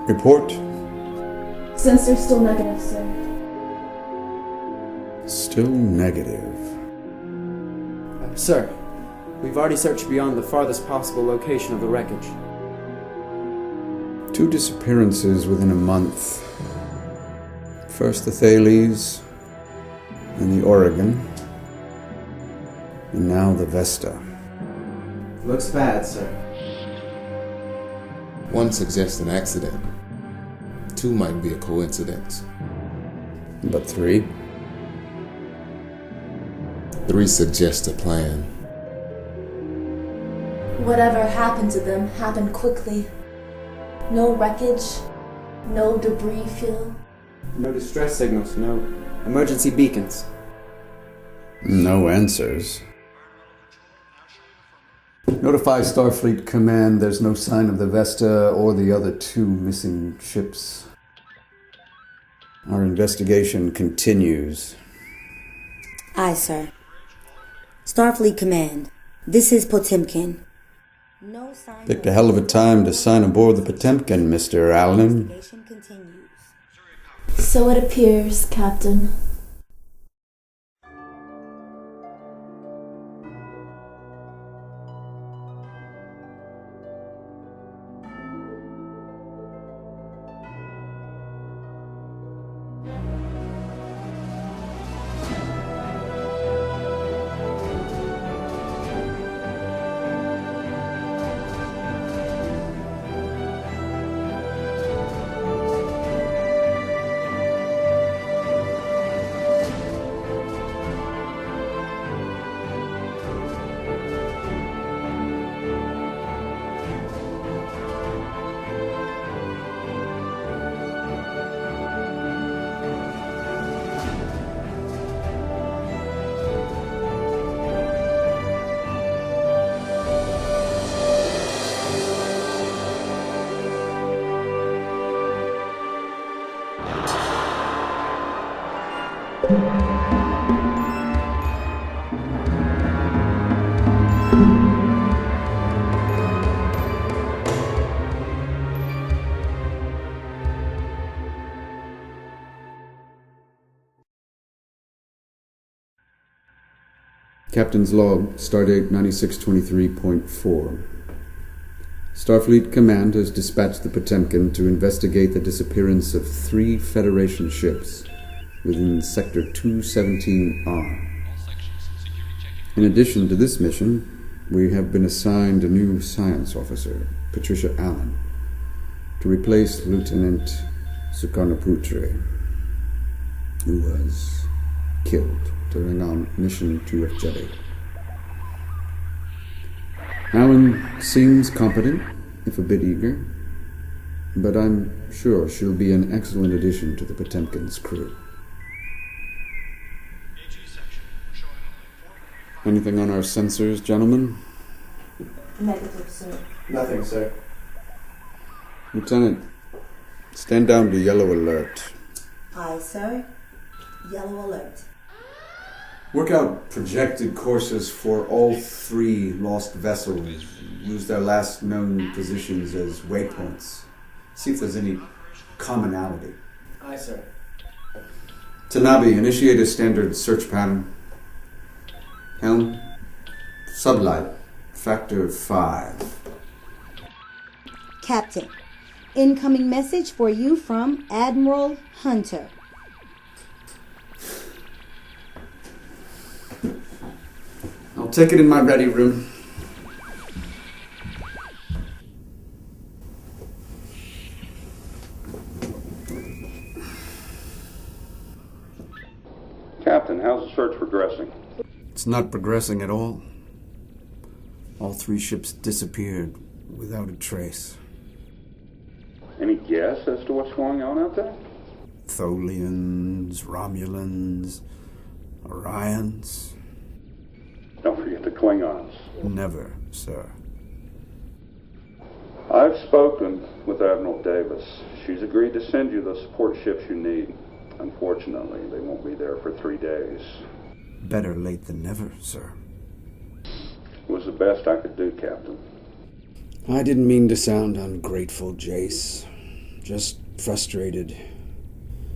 Report. Sensor still negative, sir. Still negative. Sir, we've already searched beyond the farthest possible location of the wreckage. 2 disappearances within a month. First the Thales, then the Oregon, and now the Vesta. Looks bad, sir. 1 suggests an accident. 2 might be a coincidence. But 3? 3 suggests a plan. Whatever happened to them happened quickly. No wreckage, no debris field. No distress signals, no emergency beacons. No answers. Notify Starfleet Command there's no sign of the Vesta or the other 2 missing ships. Our investigation continues. Aye, sir. Starfleet Command, this is Potemkin. No sign. Picked a hell of a time to sign aboard the Potemkin, Mr. Allen. Investigation continues. So it appears, Captain. Captain's log, Stardate 9623.4. Starfleet Command has dispatched the Potemkin to investigate the disappearance of 3 Federation ships within Sector 217R. In addition to this mission, we have been assigned a new science officer, Patricia Allen, to replace Lieutenant Sukarnoputri, who was killed during our mission to Jetty. Allen seems competent, if a bit eager, but I'm sure she'll be an excellent addition to the Potemkin's crew. Anything on our sensors, gentlemen? Negative, sir. Nothing, sir. Lieutenant, stand down to yellow alert. Aye, sir. Yellow alert. Work out projected courses for all 3 lost vessels. Use their last known positions as waypoints. See if there's any commonality. Aye, sir. Tanabe, initiate a standard search pattern. Helm, sublight, factor 5. Captain, incoming message for you from Admiral Hunter. I'll take it in my ready room. Captain, how's the search progressing? It's not progressing at all. All 3 ships disappeared without a trace. Any guess as to what's going on out there? Tholians, Romulans, Orions. Don't forget the Klingons. Never, sir. I've spoken with Admiral Davis. She's agreed to send you the support ships you need. Unfortunately, they won't be there for 3 days. Better late than never, sir. It was the best I could do, Captain. I didn't mean to sound ungrateful, Jace. Just frustrated.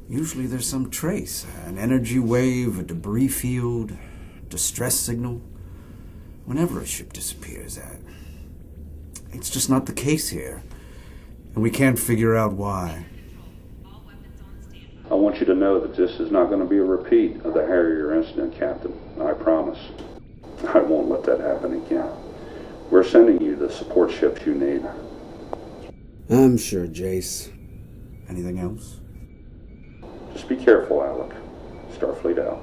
Usually there's some trace, an energy wave, a debris field, distress signal. Whenever a ship disappears, it's just not the case here. And we can't figure out why. I want you to know that this is not going to be a repeat of the Harrier incident, Captain. I promise. I won't let that happen again. We're sending you the support ships you need. I'm sure, Jace. Anything else? Just be careful, Alec. Starfleet out.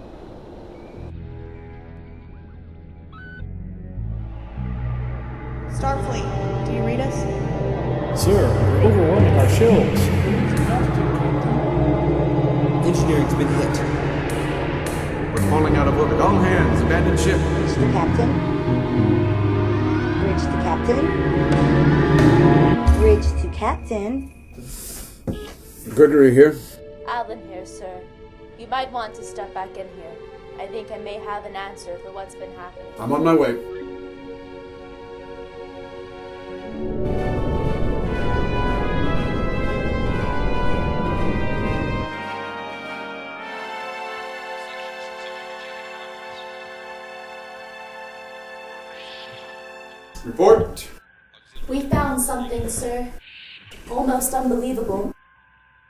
Starfleet, do you read us? Sir, we're overrunning our shells. Engineering's been hit. We're falling out of orbit. All hands, abandon ship. Bridge the captain. Bridge to captain. Bridge to captain. Gregory here. Alan here, sir. You might want to step back in here. I think I may have an answer for what's been happening. I'm on my way. Report. We found something, sir. Almost unbelievable.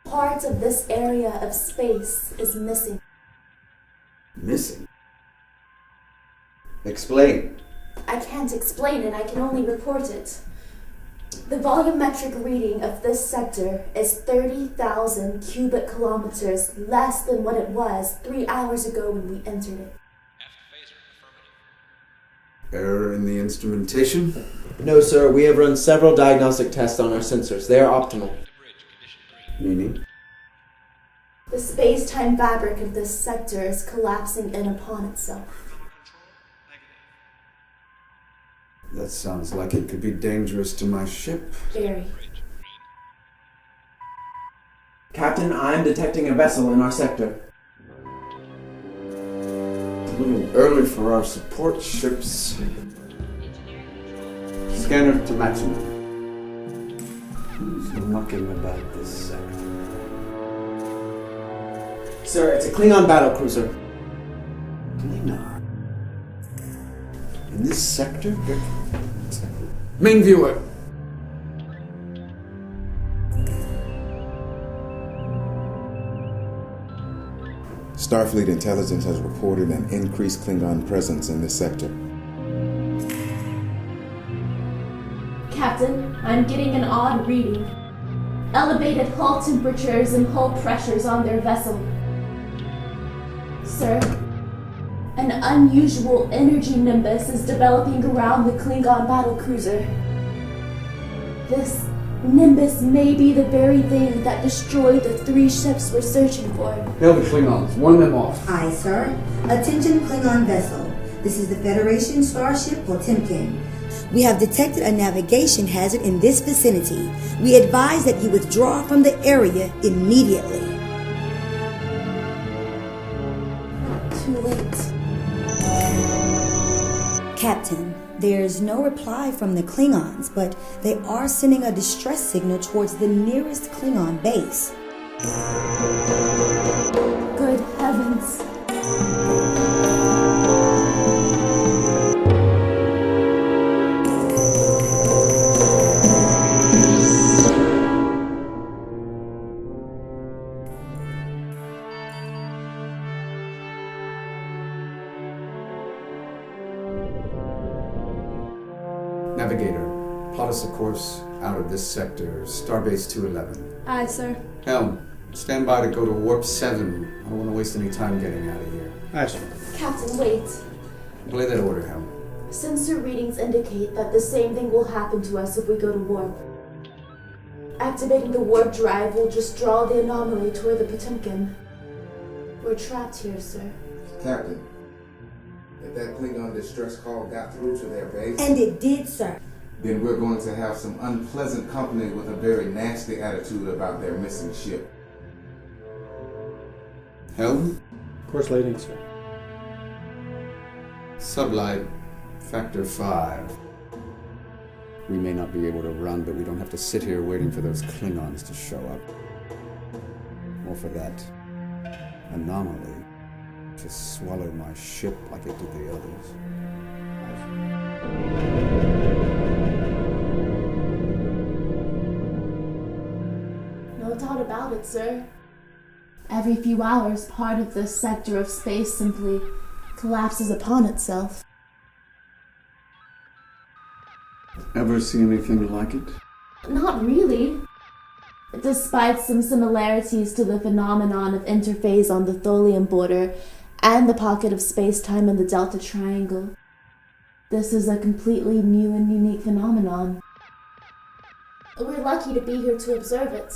Part of this area of space is missing. Missing? Explain. I can't explain it, I can only report it. The volumetric reading of this sector is 30,000 cubic kilometers less than what it was 3 hours ago when we entered it. Error in the instrumentation? No, sir. We have run several diagnostic tests on our sensors. They are optimal. Meaning? The space-time fabric of this sector is collapsing in upon itself. That sounds like it could be dangerous to my ship. Very. Captain, I am detecting a vessel in our sector. A little early for our support ships. Scanner to maximum. Who's mucking about this sector? Sir, it's a Klingon battlecruiser. Klingon? In this sector? Main viewer! Starfleet intelligence has reported an increased Klingon presence in this sector. Captain, I'm getting an odd reading. Elevated hull temperatures and hull pressures on their vessel. Sir, an unusual energy nimbus is developing around the Klingon battlecruiser. This nimbus may be the very thing that destroyed the 3 ships we're searching for. Hail the Klingons. Warn them off. Aye, sir. Attention, Klingon vessel. This is the Federation starship Potemkin. We have detected a navigation hazard in this vicinity. We advise that you withdraw from the area immediately. Too late. Captain, there's no reply from the Klingons, but they are sending a distress signal towards the nearest Klingon base. Good heavens. Navigator, plot us a course out of this sector, Starbase 211. Aye, sir. Helm, stand by to go to Warp 7. I don't want to waste any time getting out of here. Aye, sir. Captain, wait. Play that order, Helm. Sensor readings indicate that the same thing will happen to us if we go to warp. Activating the warp drive will just draw the anomaly toward the Potemkin. We're trapped here, sir. Captain, if that Klingon distress call got through to their base, And it did, sir. then we're going to have some unpleasant company with a very nasty attitude about their missing ship. Helm? Course leading, sir. Sublight, factor 5. We may not be able to run, but we don't have to sit here waiting for those Klingons to show up. Or for that anomaly to swallow my ship like it did the others. No doubt about it, sir. Every few hours, part of this sector of space simply collapses upon itself. Ever see anything like it? Not really. Despite some similarities to the phenomenon of interphase on the Tholian border and the pocket of space-time in the Delta Triangle, this is a completely new and unique phenomenon. We're lucky to be here to observe it.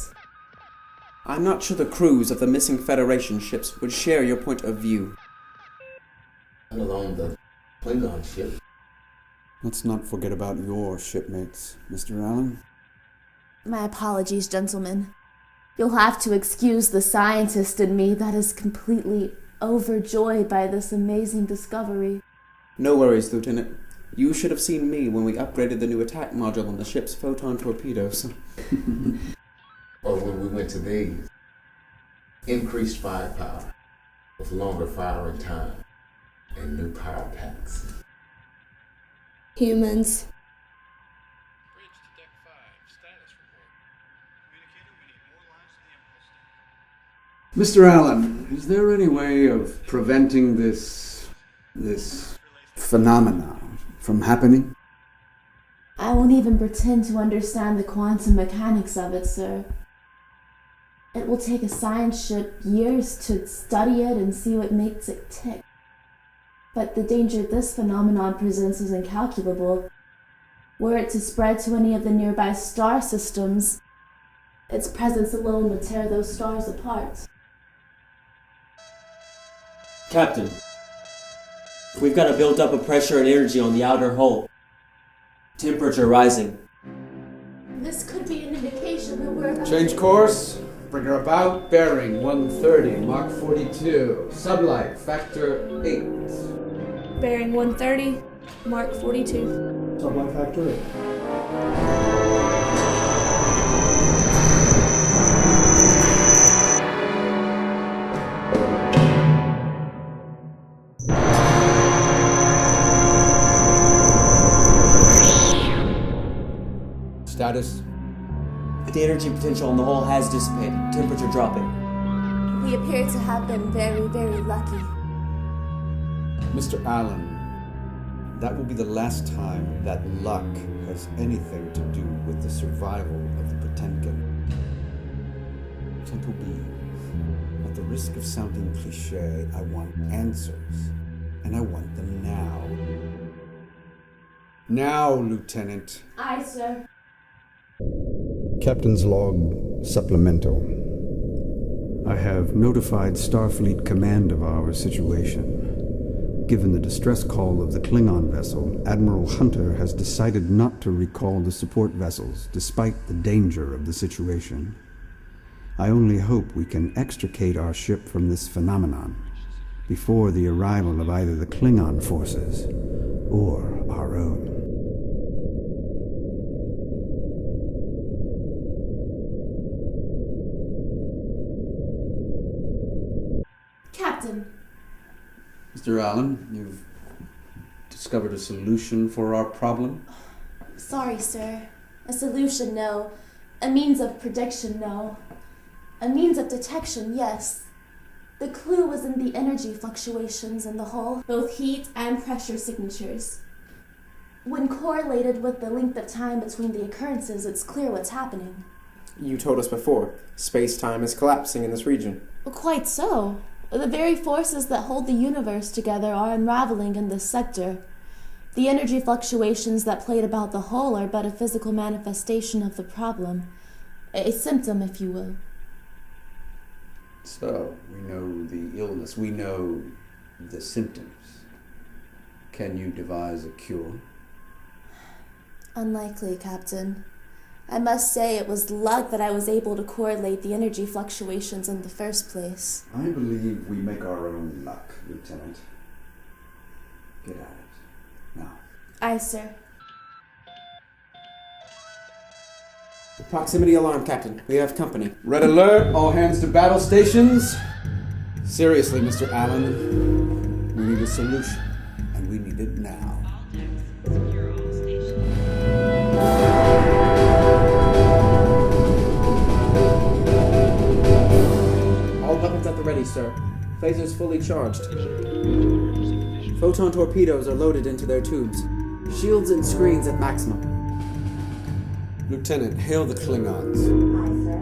I'm not sure the crews of the missing Federation ships would share your point of view. Along the Klingon ship. Let's not forget about your shipmates, Mr. Allen. My apologies, gentlemen. You'll have to excuse the scientist in me that is completely overjoyed by this amazing discovery. No worries, Lieutenant. You should have seen me when we upgraded the new attack module on the ship's photon torpedoes. Or when we went to these. Increased firepower, with longer firing time, and new power packs. Humans. Bridge to Deck 5. Status report. Communicator, we need more lines to the impulse. Mr. Allen, is there any way of preventing this phenomenon from happening? I won't even pretend to understand the quantum mechanics of it, sir. It will take a science ship years to study it and see what makes it tick. But the danger this phenomenon presents is incalculable. Were it to spread to any of the nearby star systems, its presence alone would tear those stars apart. Captain, we've got a build-up of pressure and energy on the outer hull. Temperature rising. This could be an indication that we're about Change course. Bring her about. Bearing 130, Mach 42. Sublight, factor 8. Bearing 130, Mark 42. Sublight factor 8. Status? The energy potential on the hull has dissipated. Temperature dropping. We appear to have been very, very lucky. Mr. Allen, that will be the last time that luck has anything to do with the survival of the Potemkin. Gentle beings, at the risk of sounding cliché, I want answers, and I want them now. Now, Lieutenant. Aye, sir. Captain's Log Supplemental. I have notified Starfleet Command of our situation. Given the distress call of the Klingon vessel, Admiral Hunter has decided not to recall the support vessels, despite the danger of the situation. I only hope we can extricate our ship from this phenomenon before the arrival of either the Klingon forces or our own. Captain. Mr. Allen, you've discovered a solution for our problem? Sorry, sir. A solution, no. A means of prediction, no. A means of detection, yes. The clue was in the energy fluctuations in the hull, both heat and pressure signatures. When correlated with the length of time between the occurrences, it's clear what's happening. You told us before, space-time is collapsing in this region. Quite so. The very forces that hold the universe together are unraveling in this sector. The energy fluctuations that played about the hull are but a physical manifestation of the problem. A symptom, if you will. So, we know the illness, we know the symptoms. Can you devise a cure? Unlikely, Captain. I must say it was luck that I was able to correlate the energy fluctuations in the first place. I believe we make our own luck, Lieutenant. Get at it. Now. Aye, sir. Proximity alarm, Captain. We have company. Red alert, all hands to battle stations. Seriously, Mr. Allen, we need a solution, and we need it now. All weapons at the ready, sir. Phasers fully charged. Photon torpedoes are loaded into their tubes. Shields and screens at maximum. Lieutenant, hail the Klingons.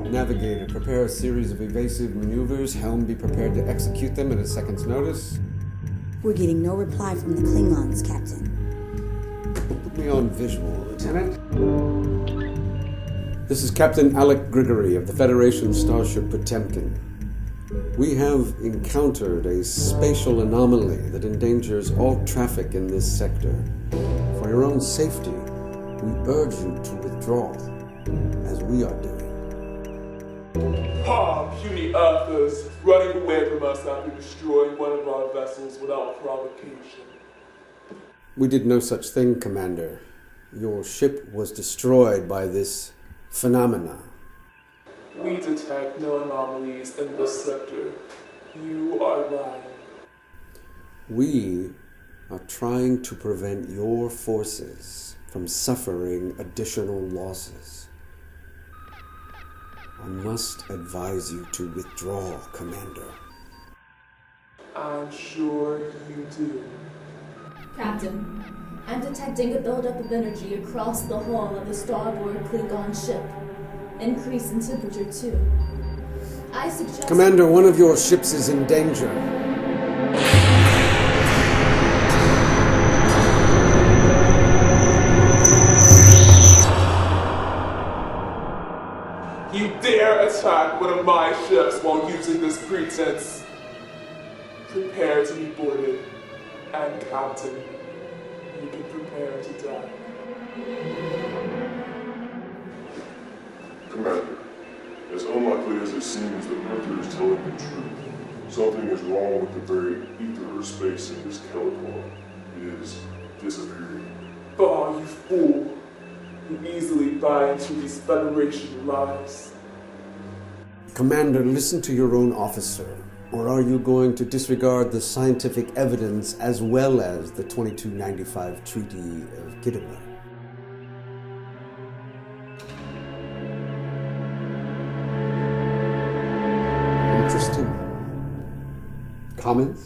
Navigator, prepare a series of evasive maneuvers. Helm, be prepared to execute them at a second's notice. We're getting no reply from the Klingons, Captain. Put me on visual, Lieutenant. This is Captain Alec Grigory of the Federation starship Potemkin. We have encountered a spatial anomaly that endangers all traffic in this sector. For your own safety, we urge you to withdraw, as we are doing. Puny Earthers, running away from us after destroying one of our vessels without provocation. We did no such thing, Commander. Your ship was destroyed by this phenomena. We detect no anomalies in this sector. You are lying. We are trying to prevent your forces from suffering additional losses. I must advise you to withdraw, Commander. I'm sure you do. Captain, I'm detecting a buildup of energy across the hull of the starboard Klingon ship. Increase in temperature, too. I suggest... Commander, one of your ships is in danger. You dare attack one of my ships while using this pretense. Prepare to be boarded. And Captain, you can prepare to die. Commander, as unlikely as it seems that Mercury is telling the truth, something is wrong with the very ether or space in this Kelikor. It is disappearing. Oh, you fool. You easily buy into these Federation lies. Commander, listen to your own officer. Or are you going to disregard the scientific evidence as well as the 2295 Treaty of Khitomer? Interesting. Comments?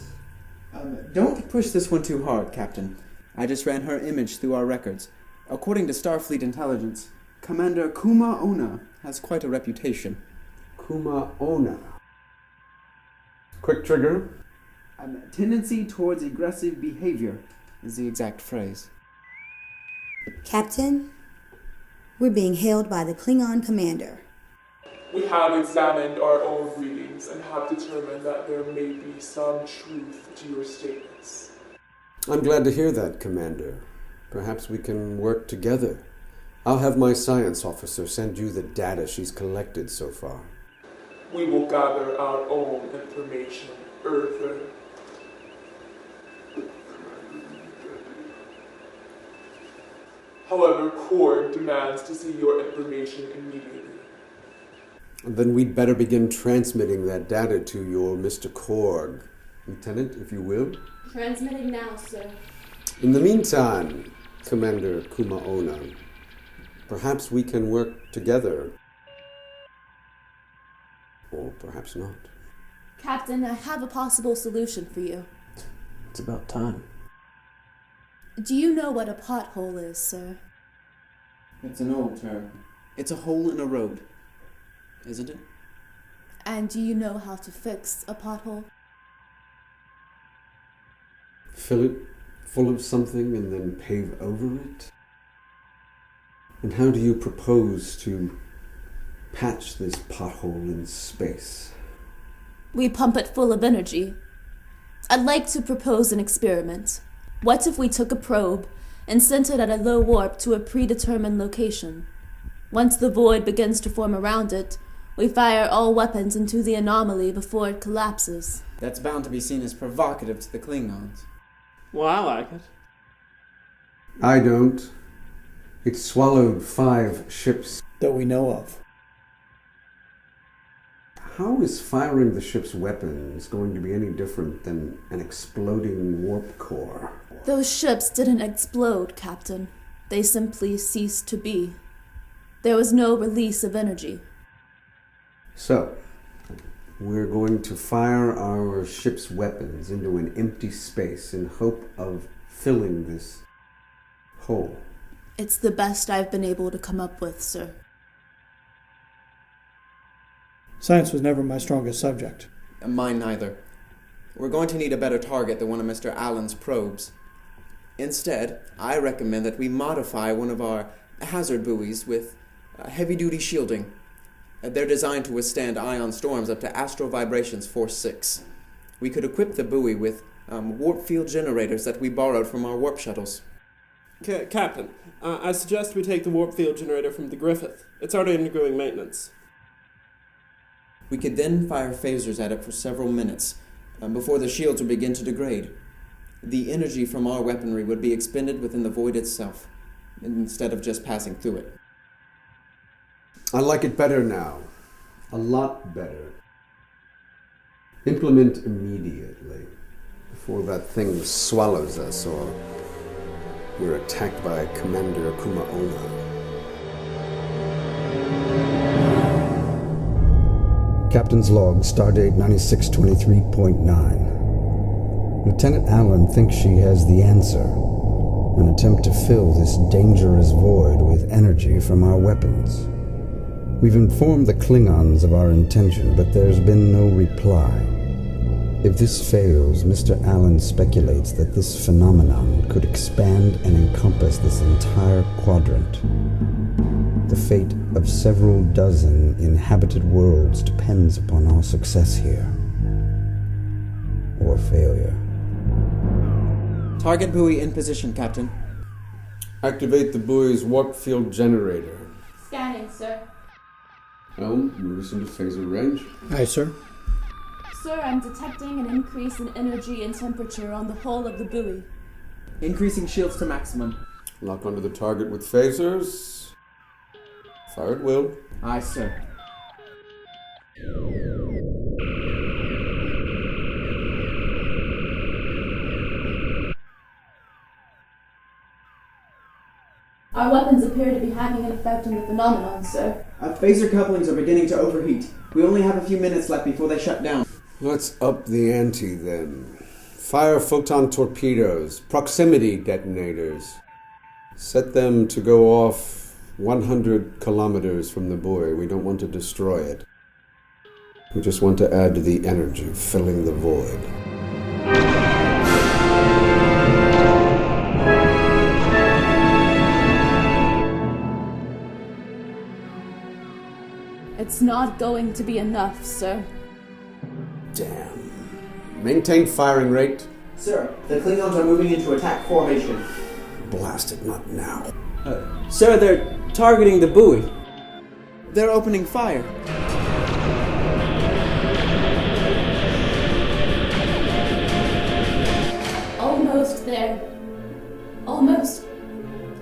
Don't push this one too hard, Captain. I just ran her image through our records. According to Starfleet intelligence, Commander Kuma Ona has quite a reputation. Kuma Ona. Quick trigger. Tendency towards aggressive behavior is the exact phrase. Captain, we're being hailed by the Klingon commander. We have examined our own readings and have determined that there may be some truth to your statements. I'm glad to hear that, Commander. Perhaps we can work together. I'll have my science officer send you the data she's collected so far. We will gather our own information, Earther. However, Korg demands to see your information immediately. Then we'd better begin transmitting that data to your Mr. Korg. Lieutenant, if you will. Transmitting now, sir. In the meantime, Commander Kuma Ona, perhaps we can work together. Or perhaps not. Captain, I have a possible solution for you. It's about time. Do you know what a pothole is, sir? It's an old term. It's a hole in a road, isn't it? And do you know how to fix a pothole? Fill it full of something and then pave over it? And how do you propose to patch this pothole in space? We pump it full of energy. I'd like to propose an experiment. What if we took a probe and sent it at a low warp to a predetermined location? Once the void begins to form around it, we fire all weapons into the anomaly before it collapses. That's bound to be seen as provocative to the Klingons. Well, I like it. I don't. It swallowed 5 ships that we know of. How is firing the ship's weapons going to be any different than an exploding warp core? Those ships didn't explode, Captain. They simply ceased to be. There was no release of energy. So, we're going to fire our ship's weapons into an empty space in hope of filling this hole. It's the best I've been able to come up with, sir. Science was never my strongest subject. Mine neither. We're going to need a better target than one of Mr. Allen's probes. Instead, I recommend that we modify one of our hazard buoys with heavy-duty shielding. They're designed to withstand ion storms up to astral vibrations force 6. We could equip the buoy with warp field generators that we borrowed from our warp shuttles. Captain, I suggest we take the warp field generator from the Griffith. It's already undergoing maintenance. We could then fire phasers at it for several minutes before the shields would begin to degrade. The energy from our weaponry would be expended within the void itself, instead of just passing through it. I like it better now. A lot better. Implement immediately, before that thing swallows us or we're attacked by Commander Akuma Ona. Captain's log, stardate 9623.9. Lieutenant Allen thinks she has the answer. An attempt to fill this dangerous void with energy from our weapons. We've informed the Klingons of our intention, but there's been no reply. If this fails, Mr. Allen speculates that this phenomenon could expand and encompass this entire quadrant. The fate of several dozen inhabited worlds depends upon our success here. Or failure. Target buoy in position, Captain. Activate the buoy's warp field generator. Scanning, sir. Helm, move us into phaser range. Aye, sir. Sir, I'm detecting an increase in energy and temperature on the hull of the buoy. Increasing shields to maximum. Lock onto the target with phasers. Fire at will. Aye, sir. Our weapons appear to be having an effect on the phenomenon, sir. Phaser couplings are beginning to overheat. We only have a few minutes left before they shut down. Let's up the ante then. Fire photon torpedoes, proximity detonators. Set them to go off 100 kilometers from the buoy. We don't want to destroy it. We just want to add to the energy, filling the void. It's not going to be enough, sir. Damn. Maintain firing rate. Sir, the Klingons are moving into attack formation. Blast it, not now. Sir, they're targeting the buoy. They're opening fire. Almost there. Almost.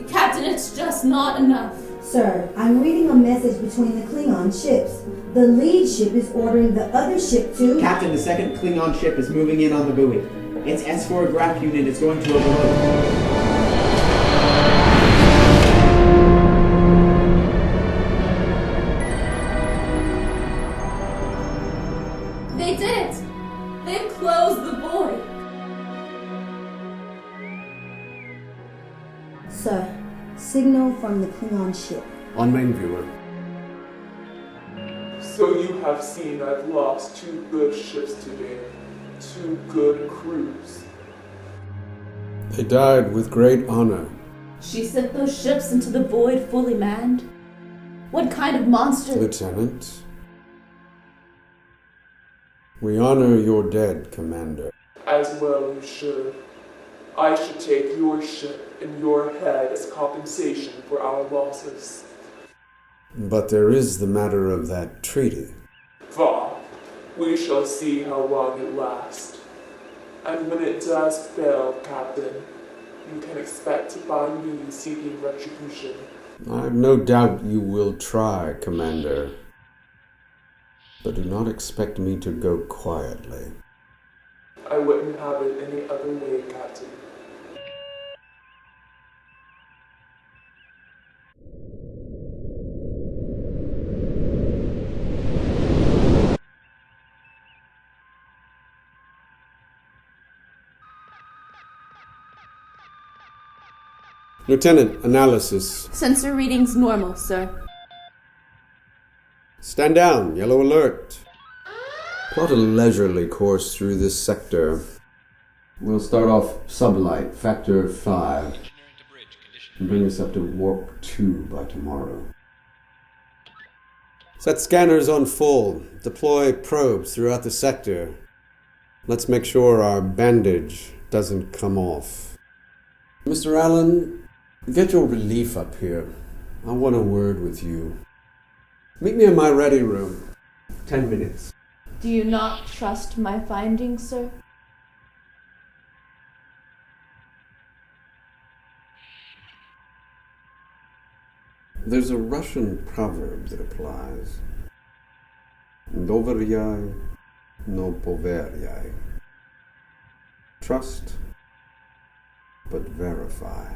Captain, it's just not enough. Sir, I'm reading a message between the Klingon ships. The lead ship is ordering the other ship to... Captain, the second Klingon ship is moving in on the buoy. Its S4 graph unit is going to overload. They did it! They've closed the void! Sir, signal from the Klingon ship. On main viewer. So you have seen I've lost 2 good ships today. 2 good crews. They died with great honor. She sent those ships into the void fully manned? What kind of monster? Lieutenant, we honor your dead, Commander. As well you should. I should take your ship and your head as compensation for our losses. But there is the matter of that treaty. Bah, we shall see how long it lasts. And when it does fail, Captain, you can expect to find me seeking retribution I've no doubt you will try, Commander. But do not expect me to go quietly. I wouldn't have it any other way, Captain. Lieutenant, analysis. Sensor readings normal, sir. Stand down, yellow alert. Plot a leisurely course through this sector. We'll start off sublight, factor 5. And bring us up to warp 2 by tomorrow. Set scanners on full. Deploy probes throughout the sector. Let's make sure our bandage doesn't come off. Mr. Allen, get your relief up here. I want a word with you. Meet me in my ready room. 10 minutes. Do you not trust my findings, sir? There's a Russian proverb that applies. Doveryai, no poveryai. Trust, but verify.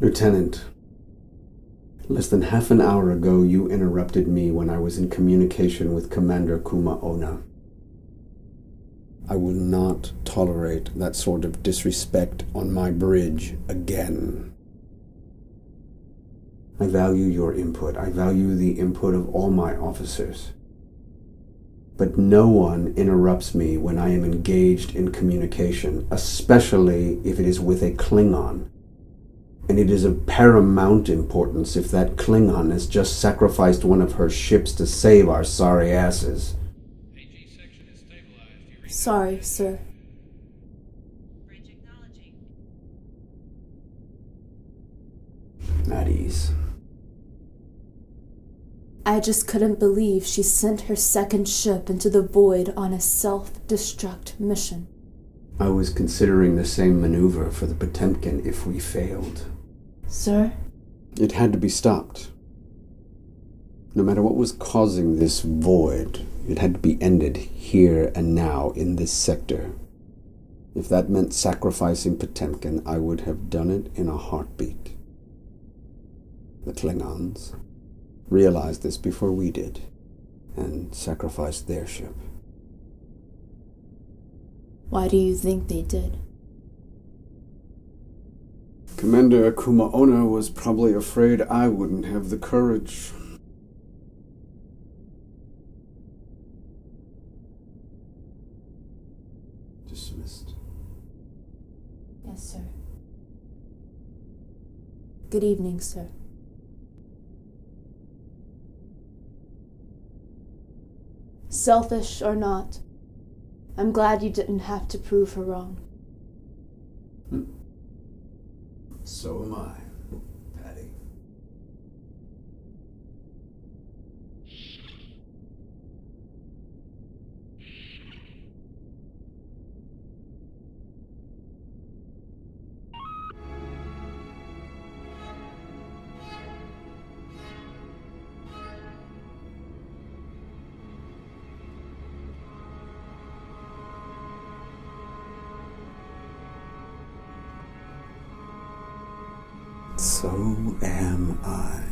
Lieutenant, less than half an hour ago you interrupted me when I was in communication with Commander Kuma-Onna. I will not tolerate that sort of disrespect on my bridge again. I value your input. I value the input of all my officers. But no one interrupts me when I am engaged in communication, especially if it is with a Klingon. And it is of paramount importance if that Klingon has just sacrificed one of her ships to save our sorry asses. Sorry, sir. At ease. I just couldn't believe she sent her second ship into the void on a self-destruct mission. I was considering the same maneuver for the Potemkin if we failed. Sir? It had to be stopped. No matter what was causing this void, it had to be ended here and now in this sector. If that meant sacrificing Potemkin, I would have done it in a heartbeat. The Klingons realized this before we did, and sacrificed their ship. Why do you think they did? Commander Kuma-Onna was probably afraid I wouldn't have the courage. Dismissed. Yes, sir. Good evening, sir. Selfish or not, I'm glad you didn't have to prove her wrong. So am I, Patty. So am I.